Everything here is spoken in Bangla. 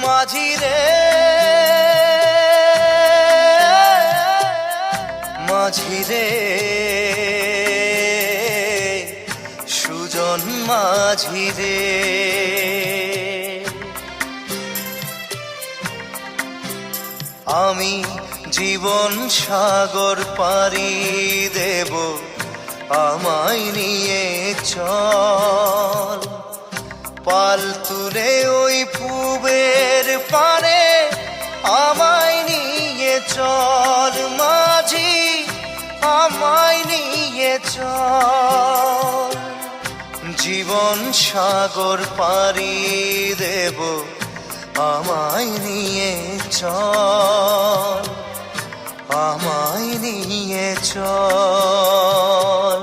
মাঝি রে মাঝি রে সুজন মাঝি রে, আমি জীবন সাগর পাড়ি দেব, আমায় নিয়ে চল। পাল তুলে ওই পুবের পারে আমায় নিয়ে চল মাঝি, আমায় নিয়ে চল। জীবন সাগর পাড়ি দেব, আমায় নিয়ে চল, আমায় নিয়ে চল।